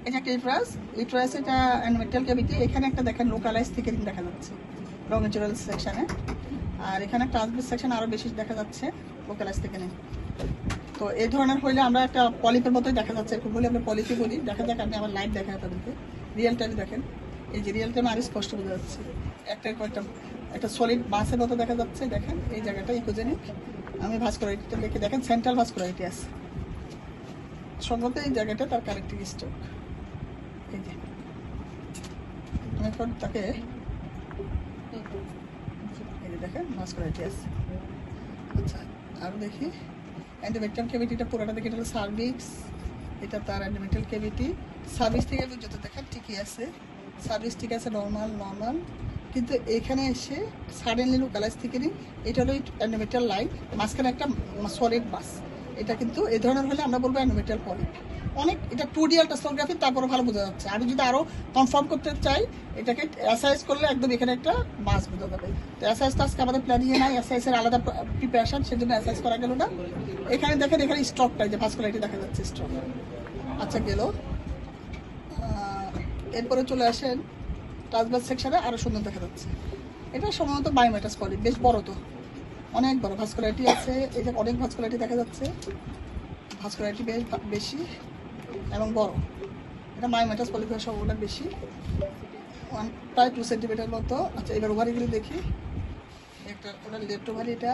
এটা একটা ইউট্রাস এটা এন্ডোমেট্রিয়াল ক্যাভিটি। এখানে একটা দেখেন লোকালাইজ থিকেনিং দেখা যাচ্ছে র ন্যাচারাল সেকশনে, আর এখানে একটা ট্রান্সভার্স সেকশন আরো বেশি দেখা যাচ্ছে লোকালাইজ থিকেনিং। তো এই ধরনের হইলে আমরা একটা পলিপের মতোই দেখা যাচ্ছে, এরকম হলে আমরা পলিপি বলি। দেখা যাক, আমি আমার লাইভ দেখাই আপনাদেরকে, রিয়েল টাইমে দেখেন। এই যে রিয়েল টাইমে আরো স্পষ্ট বোঝা যাচ্ছে, একটা সলিড মাসের মতো দেখা যাচ্ছে। দেখেন এই জায়গাটা ইকোজেনিক। আমি ভাস্কুলারিটিটা দেখে দেখেন, সেন্ট্রাল ভাস্কুলারিটি আছে সম্ভবত এই জায়গাটা তার কারেক্টিভ স্ট্রোক। এই যে আমি এখন তাকে এই যে দেখেন ভাস্কুলারিটি আছে। আচ্ছা আরও দেখি, এন্ডোমেট্রিয়াল ক্যাভিটিটা পুরোটা দেখি, এটা হলো সার্ভিক্স, এটা তার এন্ডোমেট্রিয়াল ক্যাভিটি। সার্ভিস থেকে যত দেখেন ঠিকই আছে, সার্ভিস ঠিক আছে, নর্মাল। কিন্তু এখানে এসে সাডেনলি লোকালাইজ থিকেনিং, এটা হলো এন্ডোমেট্রিয়াল লাইন, মাঝখানে একটা সলিড মাস। এটা কিন্তু এই ধরনের হলে আমরা বলবো এন্ডোমেট্রিয়াল পলিপ। অনেক এটা 2D আল্ট্রাসোনোগ্রাফি, তারপরে ভালো বোঝা যাচ্ছে। আর যদি আরো কনফার্ম করতে চাই, এটাকে এসআইএস করলে একদম এখানে একটা মাস বোঝা যাবে। তো এসআইএস তো আজকে আমাদের প্ল্যানিংয়ে নাই, এসআইএস এর আলাদা প্রিপারেশন, সেজন্য এসআইএস করা গেল না। এখানে দেখেন, এখানে স্ট্রোকটা, যে ভাস্কুলারিটি দেখা যাচ্ছে স্ট্রোক। আচ্ছা গেল। এরপরে চলে আসেন ট্রান্সভার্স সেকশনে, আরো সুন্দর দেখা যাচ্ছে। এটা সম্ভবত বায়োমেটাস পলিপ, বেশ বড়, তো অনেক বড় ভাস্কুলারিটি আছে। এই যে অনেক ভাস্কুলারিটি দেখা যাচ্ছে, ভাস্কুলারিটি বেশ বেশি এবং বড়। এটা মায়োমেটাস পলিপের সম্ভাবনা বেশি, প্রায় 2 সেন্টিমিটার মতো। আচ্ছা এবার ওভারিগুলি দেখি, একটা ওটা লেফট ওভারি, এটা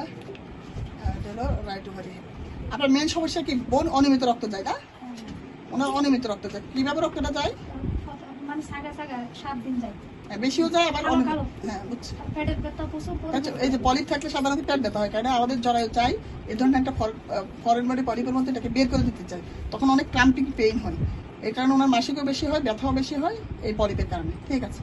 হলো রাইট ওভারি। আপনার মেন সমস্যা কি? বোন অনিয়মিত রক্ত যায় না? ওনার অনিয়মিত রক্ত যায়। কিভাবে রক্তটা যায়? মানে সাগা 7 দিন যায়, বেশিও যায় আবার। হ্যাঁ বুঝছি। আচ্ছা এই যে পলিপ থাকলে সাধারণত পেট ব্যথা হয়, কারণ আমাদের জরায়ু চাই এই ধরনের একটা ফরেন বডি পলিপের মধ্যে এটাকে বের করে দিতে চাই, তখন অনেক ক্রাম্পিং পেইন হয়। এই কারণে ওনার মাসিকও বেশি হয়, ব্যথাও বেশি হয় এই পলিপের কারণে। ঠিক আছে।